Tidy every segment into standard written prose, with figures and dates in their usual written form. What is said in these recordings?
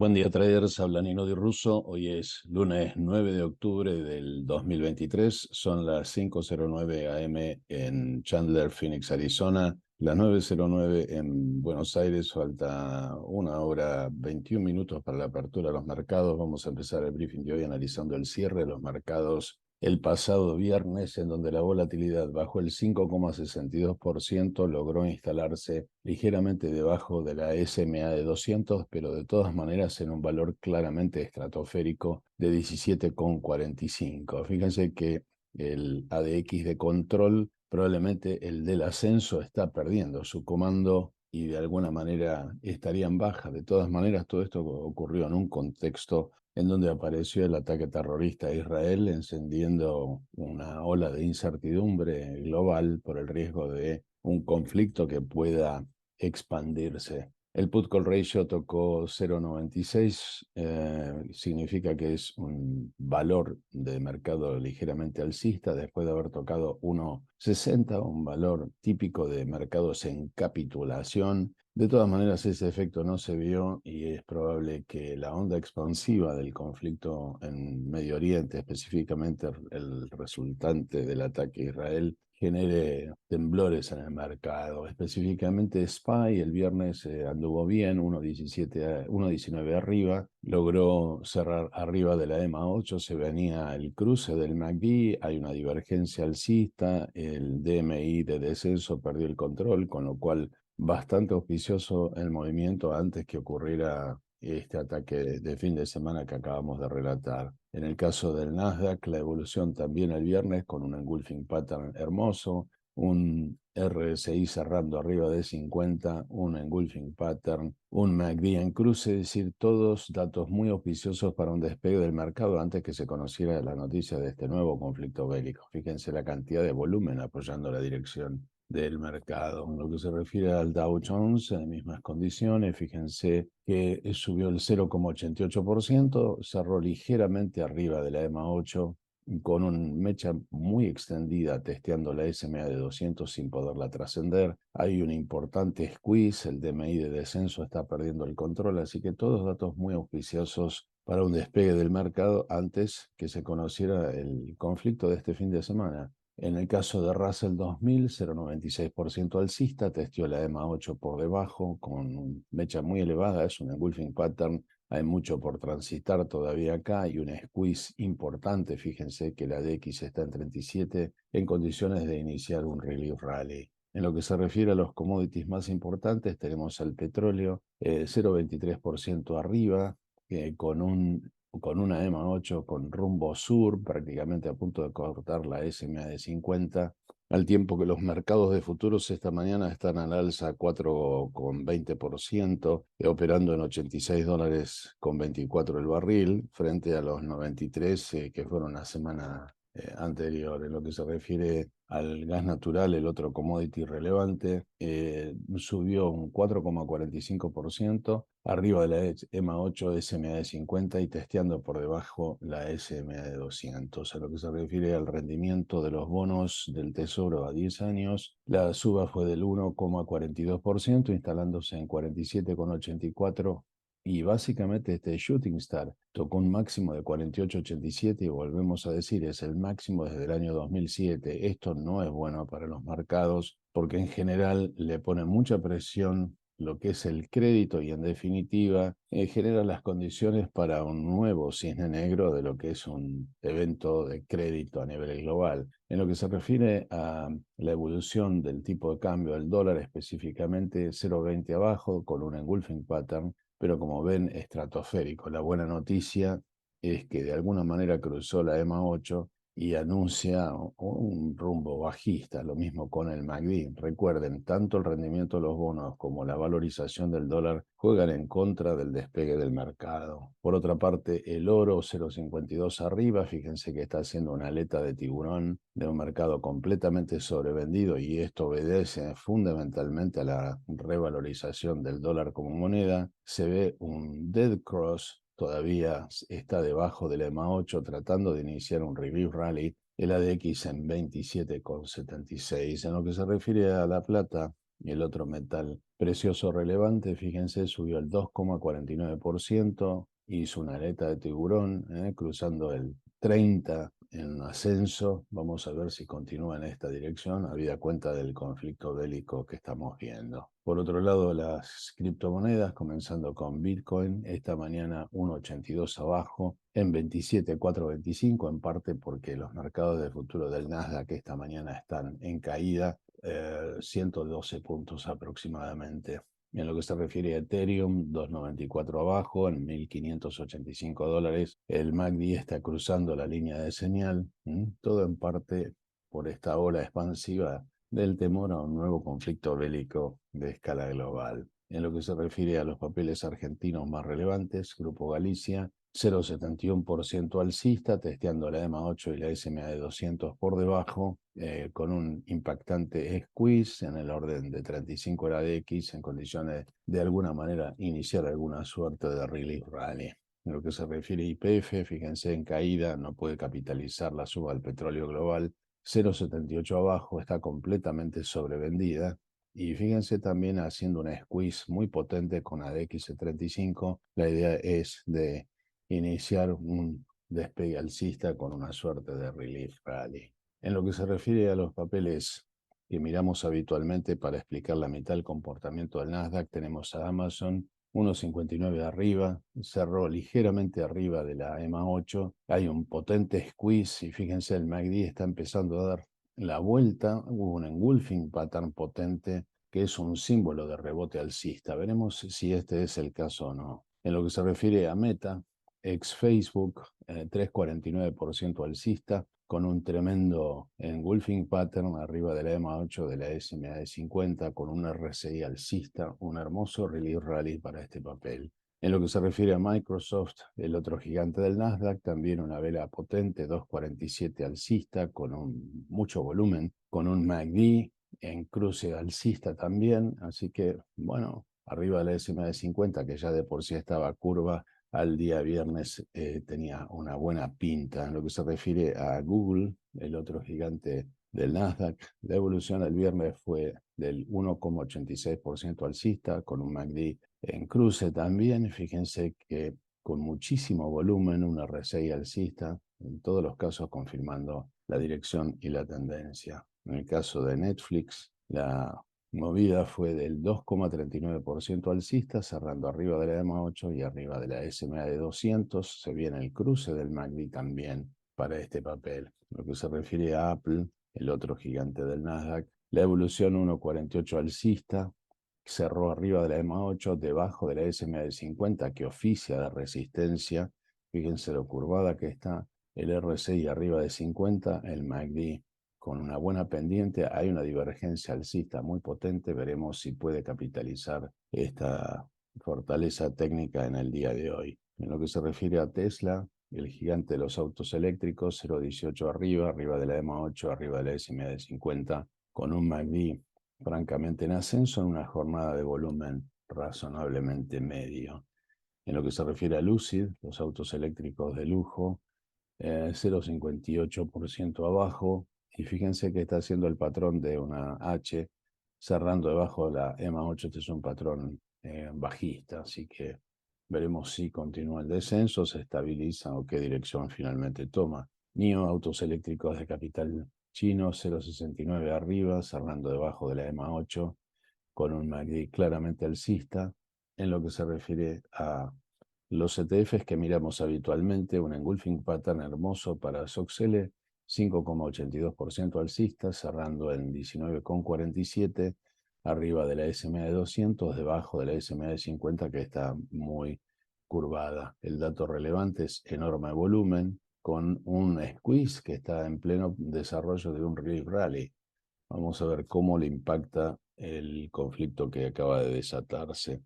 Buen día, traders. Habla Nino Di Russo. Hoy es lunes 9 de octubre del 2023. Son las 5:09 AM en Chandler, Phoenix, Arizona. Las 9:09 en Buenos Aires. Falta 1 hora 21 minutos para la apertura de los mercados. Vamos a empezar el briefing de hoy analizando el cierre de los mercados el pasado viernes, en donde la volatilidad bajó el 5,62%, logró instalarse ligeramente debajo de la SMA de 200, pero de todas maneras en un valor claramente estratosférico de 17,45. Fíjense que el ADX de control, probablemente el del ascenso, está perdiendo su comando y de alguna manera estaría en baja. De todas maneras, todo esto ocurrió en un contexto en donde apareció el ataque terrorista a Israel, encendiendo una ola de incertidumbre global por el riesgo de un conflicto que pueda expandirse. El put call ratio tocó 0,96, significa que es un valor de mercado ligeramente alcista después de haber tocado 1,60, un valor típico de mercados en capitulación. De todas maneras, ese efecto no se vio y es probable que la onda expansiva del conflicto en Medio Oriente, específicamente el resultante del ataque a Israel, genere temblores en el mercado. Específicamente SPY el viernes anduvo bien, 1,19 arriba, logró cerrar arriba de la EMA 8, se venía el cruce del MACD, hay una divergencia alcista, el DMI de descenso perdió el control, con lo cual bastante auspicioso el movimiento antes que ocurriera este ataque de fin de semana que acabamos de relatar. En el caso del Nasdaq, la evolución también el viernes con un engulfing pattern hermoso, un RSI cerrando arriba de 50, un engulfing pattern, un MACD en cruce, es decir, todos datos muy auspiciosos para un despegue del mercado antes que se conociera la noticia de este nuevo conflicto bélico. Fíjense la cantidad de volumen apoyando la dirección del mercado. En lo que se refiere al Dow Jones, en mismas condiciones, fíjense que subió el 0,88%, cerró ligeramente arriba de la EMA 8, con una mecha muy extendida testeando la SMA de 200 sin poderla trascender. Hay un importante squeeze, el DMI de descenso está perdiendo el control, así que todos datos muy auspiciosos para un despegue del mercado antes que se conociera el conflicto de este fin de semana. En el caso de Russell 2000, 0,96% alcista, testeó la EMA 8 por debajo, con mecha muy elevada, es un engulfing pattern, hay mucho por transitar todavía acá y un squeeze importante, fíjense que la DX está en 37, en condiciones de iniciar un relief rally. En lo que se refiere a los commodities más importantes, tenemos el petróleo 0,23% arriba, con una EMA 8 con rumbo sur, prácticamente a punto de cortar la SMA de 50, al tiempo que los mercados de futuros esta mañana están al alza 4,20%, operando en $86,24 el barril, frente a los 93 que fueron la semana anterior. En lo que se refiere al gas natural, el otro commodity relevante, subió un 4,45%, arriba de la EMA 8 SMA de 50 y testeando por debajo la SMA de 200. A lo que se refiere al rendimiento de los bonos del Tesoro a 10 años, la suba fue del 1,42%, instalándose en 47,84, y básicamente este Shooting Star tocó un máximo de 48,87 y volvemos a decir, es el máximo desde el año 2007. Esto no es bueno para los mercados porque en general le pone mucha presión lo que es el crédito y en definitiva genera las condiciones para un nuevo cisne negro de lo que es un evento de crédito a nivel global. En lo que se refiere a la evolución del tipo de cambio del dólar, específicamente 0,20 abajo con un engulfing pattern, pero como ven, estratosférico. La buena noticia es que de alguna manera cruzó la EMA 8 y anuncia un rumbo bajista, lo mismo con el MACD. Recuerden, tanto el rendimiento de los bonos como la valorización del dólar juegan en contra del despegue del mercado. Por otra parte, el oro 0,52 arriba, fíjense que está haciendo una aleta de tiburón de un mercado completamente sobrevendido y esto obedece fundamentalmente a la revalorización del dólar como moneda. Se ve un dead cross, todavía está debajo del EMA 8 tratando de iniciar un relief rally, el ADX en 27,76. En lo que se refiere a la plata, y el otro metal precioso relevante, fíjense, subió el 2,49%, hizo una aleta de tiburón, cruzando el 30 en ascenso. Vamos a ver si continúa en esta dirección, habida cuenta del conflicto bélico que estamos viendo. Por otro lado, las criptomonedas, comenzando con Bitcoin, esta mañana 1,82 abajo, en 27,425, en parte porque los mercados de futuro del Nasdaq esta mañana están en caída, 112 puntos aproximadamente. En lo que se refiere a Ethereum, 2,94 abajo, en $1.585. El MACD está cruzando la línea de señal, todo en parte por esta ola expansiva del temor a un nuevo conflicto bélico de escala global. En lo que se refiere a los papeles argentinos más relevantes, Grupo Galicia, 0,71% alcista, testeando la EMA 8 y la SMA de 200 por debajo, con un impactante squeeze en el orden de 35 horas de X, en condiciones de alguna manera iniciar alguna suerte de relief rally. En lo que se refiere a YPF, fíjense en caída, no puede capitalizar la suba del petróleo global, 0,78 abajo, está completamente sobrevendida. Y fíjense también haciendo una squeeze muy potente con ADX35. La idea es de iniciar un despegue alcista con una suerte de relief rally. En lo que se refiere a los papeles que miramos habitualmente para explicar la mitad del comportamiento del Nasdaq, tenemos a Amazon 1,59 arriba, cerró ligeramente arriba de la EMA 8, hay un potente squeeze y fíjense el MACD está empezando a dar la vuelta, hubo un engulfing pattern potente que es un símbolo de rebote alcista. Veremos si este es el caso o no. En lo que se refiere a Meta, ex Facebook, 3,49% alcista, con un tremendo engulfing pattern arriba de la EMA 8 de la SMA de 50, con un RSI alcista, un hermoso relief rally para este papel. En lo que se refiere a Microsoft, el otro gigante del Nasdaq, también una vela potente, 2,47 alcista, con mucho volumen, con un MACD en cruce alcista también, así que, bueno, arriba de la SMA de 50, que ya de por sí estaba curva, al día viernes tenía una buena pinta. En lo que se refiere a Google, el otro gigante del Nasdaq, la evolución del viernes fue del 1,86% alcista, con un MACD en cruce también. Fíjense que con muchísimo volumen, una RSI alcista, en todos los casos confirmando la dirección y la tendencia. En el caso de Netflix, la movida fue del 2,39% alcista, cerrando arriba de la EMA 8 y arriba de la SMA de 200. Se viene el cruce del MACD también para este papel. Lo que se refiere a Apple, el otro gigante del Nasdaq, la evolución 1,48 alcista, cerró arriba de la EMA 8, debajo de la SMA de 50, que oficia de resistencia. Fíjense lo curvada que está el RSI arriba de 50, el MACD con una buena pendiente. Hay una divergencia alcista muy potente. Veremos si puede capitalizar esta fortaleza técnica en el día de hoy. En lo que se refiere a Tesla, el gigante de los autos eléctricos, 0,18 arriba, arriba de la EMA 8, arriba de la SMA de 50, con un MACD francamente en ascenso en una jornada de volumen razonablemente medio. En lo que se refiere a Lucid, los autos eléctricos de lujo, 0,58% abajo, y fíjense que está haciendo el patrón de una H, cerrando debajo de la EMA 8. Este es un patrón bajista, así que veremos si continúa el descenso, se estabiliza o qué dirección finalmente toma. NIO, autos eléctricos de capital chino, 0,69 arriba, cerrando debajo de la EMA 8, con un MACD claramente alcista. En lo que se refiere a los ETFs que miramos habitualmente, un engulfing pattern hermoso para SOXL, 5,82% alcista, cerrando en 19,47, arriba de la SMA de 200, debajo de la SMA de 50, que está muy curvada. El dato relevante es enorme volumen, con un squeeze que está en pleno desarrollo de un relief rally. Vamos a ver cómo le impacta el conflicto que acaba de desatarse.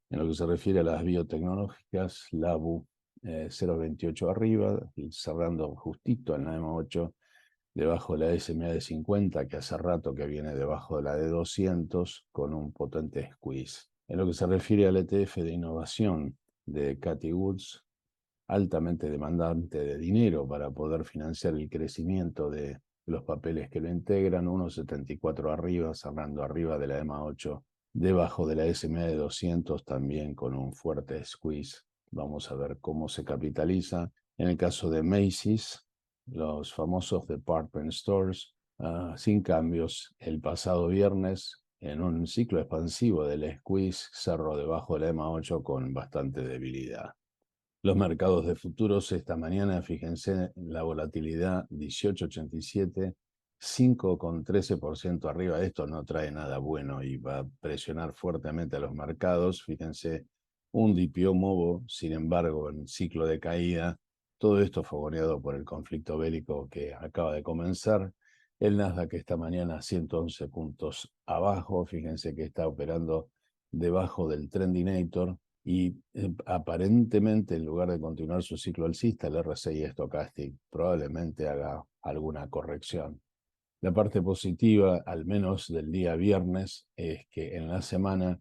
En lo que se refiere a las biotecnológicas, LABU 0,28 arriba, cerrando justito en la EMA 8, debajo de la SMA de 50, que hace rato que viene debajo de la de 200, con un potente squeeze. En lo que se refiere al ETF de innovación de Cathie Woods, altamente demandante de dinero para poder financiar el crecimiento de los papeles que lo integran, 1,74 arriba, cerrando arriba de la EMA 8, debajo de la SMA de 200 también con un fuerte squeeze. Vamos a ver cómo se capitaliza. En el caso de Macy's, los famosos department stores, sin cambios. El pasado viernes, en un ciclo expansivo del squeeze, cerró debajo de la EMA 8 con bastante debilidad. Los mercados de futuros esta mañana, fíjense, la volatilidad 18,87, 5,13% arriba. Esto no trae nada bueno y va a presionar fuertemente a los mercados. Fíjense, un DPO MOVO, sin embargo, en ciclo de caída. Todo esto fogoneado por el conflicto bélico que acaba de comenzar. El Nasdaq esta mañana 111 puntos abajo. Fíjense que está operando debajo del Trendinator. Y aparentemente, en lugar de continuar su ciclo alcista, el RSI Stochastic probablemente haga alguna corrección. La parte positiva, al menos del día viernes, es que en la semana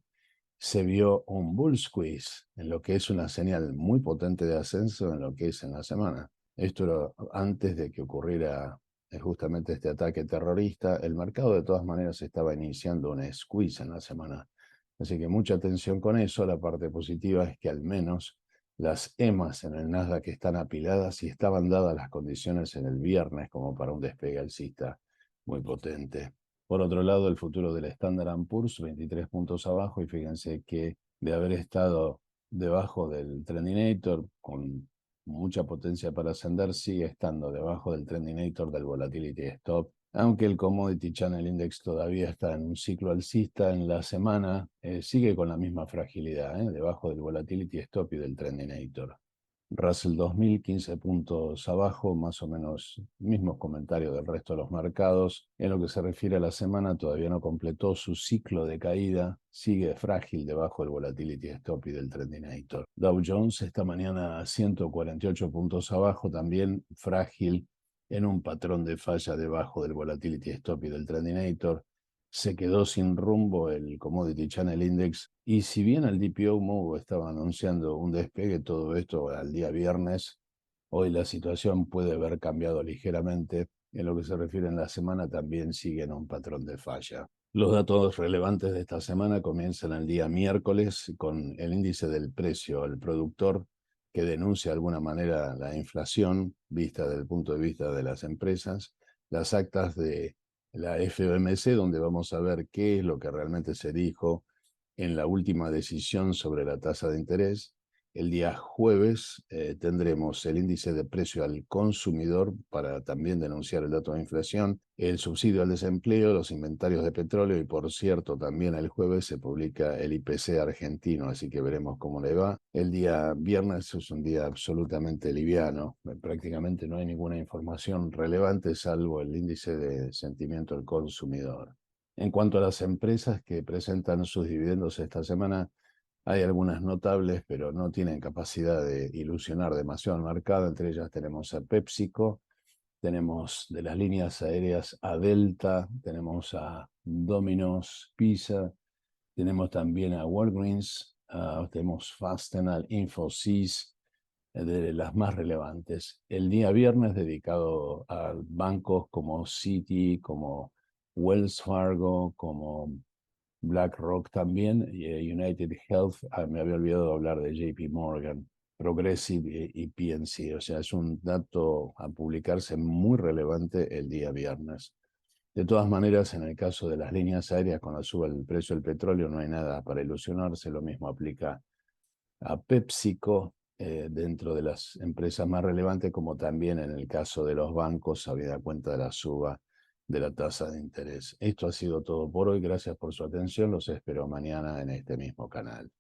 se vio un bull squeeze, en lo que es una señal muy potente de ascenso en lo que es en la semana. Esto era antes de que ocurriera justamente este ataque terrorista. El mercado de todas maneras estaba iniciando un squeeze en la semana. Así que mucha atención con eso. La parte positiva es que al menos las EMAs en el Nasdaq están apiladas y estaban dadas las condiciones en el viernes como para un despegue alcista muy potente. Por otro lado, el futuro del Standard & Poor's, 23 puntos abajo, y fíjense que de haber estado debajo del Trendinator, con mucha potencia para ascender, sigue estando debajo del Trendinator del Volatility Stop, aunque el Commodity Channel Index todavía está en un ciclo alcista en la semana, sigue con la misma fragilidad, debajo del Volatility Stop y del Trendinator. Russell 2000, 15 puntos abajo, más o menos mismos comentarios del resto de los mercados. En lo que se refiere a la semana, todavía no completó su ciclo de caída, sigue frágil debajo del Volatility Stop y del Trendinator. Dow Jones esta mañana 148 puntos abajo, también frágil en un patrón de falla debajo del Volatility Stop y del Trendinator. Se quedó sin rumbo el Commodity Channel Index, y si bien el DPO MOVO estaba anunciando un despegue, todo esto al día viernes, hoy la situación puede haber cambiado ligeramente. En lo que se refiere en la semana, también sigue en un patrón de falla. Los datos relevantes de esta semana comienzan el día miércoles con el índice del precio al productor, que denuncia de alguna manera la inflación vista desde el punto de vista de las empresas, las actas de la FOMC, donde vamos a ver qué es lo que realmente se dijo en la última decisión sobre la tasa de interés. El día jueves tendremos el índice de precio al consumidor para también denunciar el dato de inflación, el subsidio al desempleo, los inventarios de petróleo y, por cierto, también el jueves se publica el IPC argentino, así que veremos cómo le va. El día viernes es un día absolutamente liviano, prácticamente no hay ninguna información relevante salvo el índice de sentimiento del consumidor. En cuanto a las empresas que presentan sus dividendos esta semana, hay algunas notables, pero no tienen capacidad de ilusionar demasiado al mercado. Entre ellas tenemos a PepsiCo, tenemos de las líneas aéreas a Delta, tenemos a Domino's Pizza, tenemos también a Walgreens, tenemos Fastenal, Infosys, de las más relevantes. El día viernes dedicado a bancos como Citi, como Wells Fargo, como BlackRock también, y United Health. Me había olvidado de hablar de JP Morgan, Progressive y PNC. O sea, es un dato a publicarse muy relevante el día viernes. De todas maneras, en el caso de las líneas aéreas, cuando sube el precio del petróleo, no hay nada para ilusionarse. Lo mismo aplica a PepsiCo, dentro de las empresas más relevantes, como también en el caso de los bancos, habida cuenta de la suba de la tasa de interés. Esto ha sido todo por hoy. Gracias por su atención. Los espero mañana en este mismo canal.